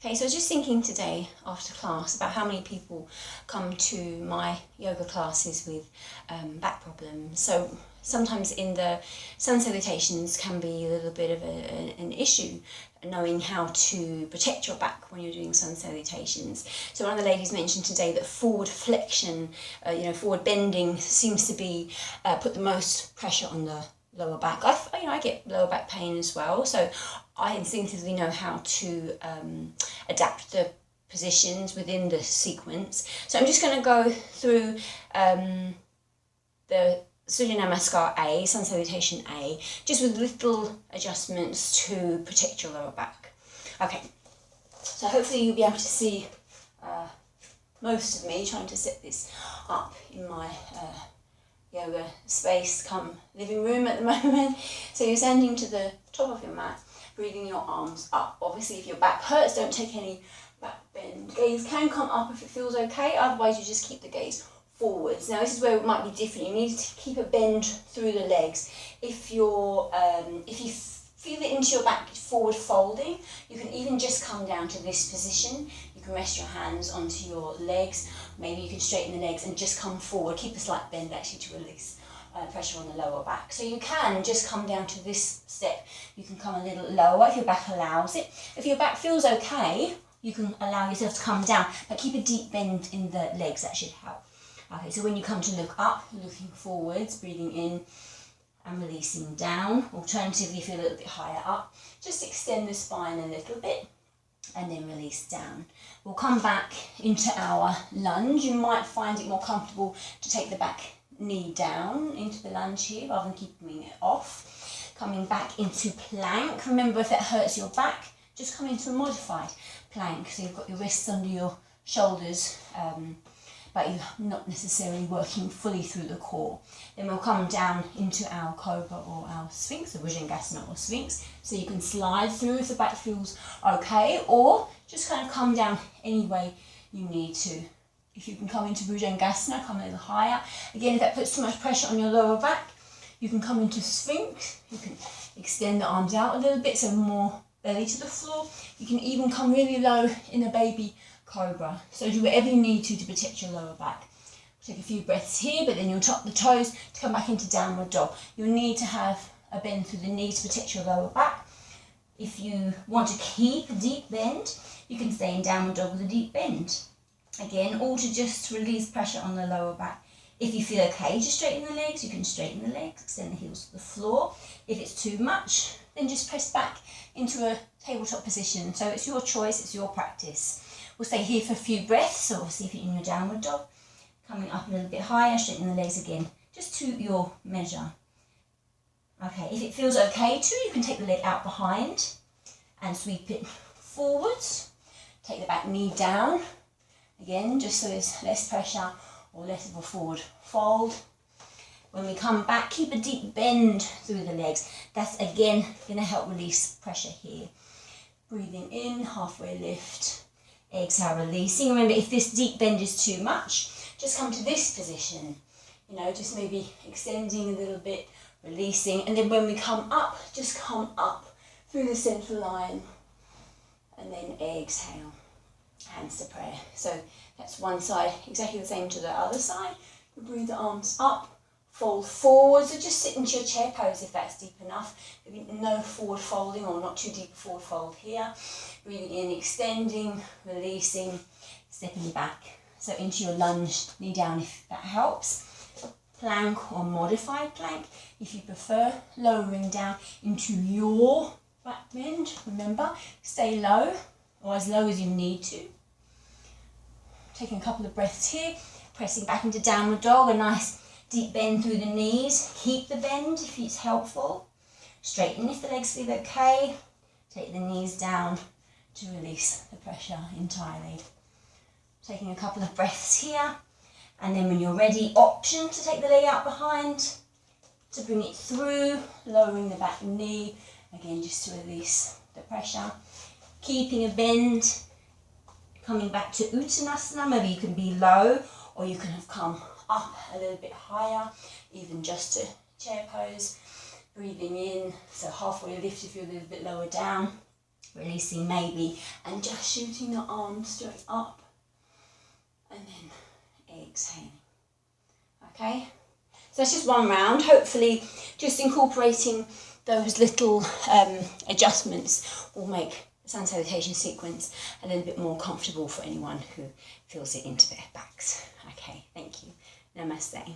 Okay, so I was just thinking today after class about how many people come to my yoga classes with back problems. So sometimes in the Sun Salutations can be a little bit of an issue, knowing how to protect your back when you're doing Sun Salutations. So one of the ladies mentioned today that forward flexion, forward bending seems to be put the most pressure on the lower back. I get lower back pain as well, so I instinctively know how to adapt the positions within the sequence. So I'm just going to go through the Surya Namaskar A, Sun Salutation A, just with little adjustments to protect your lower back. Okay, so hopefully you'll be able to see most of me trying to set this up in my yoga space come living room at the moment. So you're standing to the top of your mat, breathing your arms up. Obviously if your back hurts, don't take any back bend. Gaze can come up if it feels okay, otherwise you just keep the gaze forwards. Now this is where it might be different. You need to keep a bend through the legs. If you feel it into your back forward folding, you can even just come down to this position. You can rest your hands onto your legs. Maybe you can straighten the legs and just come forward. Keep a slight bend actually to release pressure on the lower back. So you can just come down to this step. You can come a little lower if your back allows it. If your back feels okay, you can allow yourself to come down, but keep a deep bend in the legs. That should help. Okay, so when you come to look up, you're looking forwards, breathing in and releasing down. Alternatively, if you're a little bit higher up, just extend the spine a little bit and then release down. We'll come back into our lunge. You might find it more comfortable to take the back knee down into the lunge here rather than keeping it off. Coming back into plank. Remember, if it hurts your back, just come into a modified plank. So you've got your wrists under your shoulders, but you're not necessarily working fully through the core. Then we'll come down into our cobra or our sphinx, or Bhujangasana or sphinx, so you can slide through if the back feels okay, or just kind of come down any way you need to. If you can come into Bhujangasana, come a little higher. Again, if that puts too much pressure on your lower back, you can come into sphinx. You can extend the arms out a little bit, so more belly to the floor. You can even come really low in a baby cobra. So do whatever you need to protect your lower back. Take a few breaths here, but then you'll tuck the toes to come back into downward dog. You'll need to have a bend through the knees to protect your lower back. If you want to keep a deep bend, you can stay in downward dog with a deep bend. Again, all to just release pressure on the lower back. If you feel okay, just straighten the legs. You can straighten the legs, extend the heels to the floor. If it's too much, then just press back into a tabletop position. So it's your choice, it's your practice. We'll stay here for a few breaths, so obviously if you're in your downward dog, coming up a little bit higher, straighten the legs again, just to your measure. Okay, if it feels okay to, you can take the leg out behind and sweep it forwards. Take the back knee down, again, just so there's less pressure or less of a forward fold. When we come back, keep a deep bend through the legs. That's again going to help release pressure here. Breathing in, halfway lift. Exhale, releasing. Remember, if this deep bend is too much, just come to this position. Just maybe extending a little bit, releasing. And then when we come up, just come up through the central line. And then exhale, hands to prayer. So that's one side, exactly the same to the other side. You breathe the arms up, fold forward. So just sit into your chair pose if that's deep enough. Maybe no forward folding or not too deep forward fold here. Breathing in, extending, releasing, stepping back. So into your lunge, knee down if that helps. Plank or modified plank if you prefer. Lowering down into your back bend. Remember, stay low or as low as you need to. Taking a couple of breaths here. Pressing back into downward dog. A nice deep bend through the knees. Keep the bend if it's helpful. Straighten if the legs feel okay. Take the knees down to release the pressure entirely. Taking a couple of breaths here, and then when you're ready, option to take the leg out behind, to bring it through, lowering the back knee, again just to release the pressure. Keeping a bend, coming back to Uttanasana. Maybe you can be low, or you can have come up a little bit higher, even just to chair pose. Breathing in, so halfway lift if you're a little bit lower down. releasing maybe, and just shooting the arms straight up, and then exhaling. Okay, so that's just one round. Hopefully just incorporating those little adjustments will make the Sun Salutation sequence a little bit more comfortable for anyone who feels it into their backs. Okay, thank you. Namaste.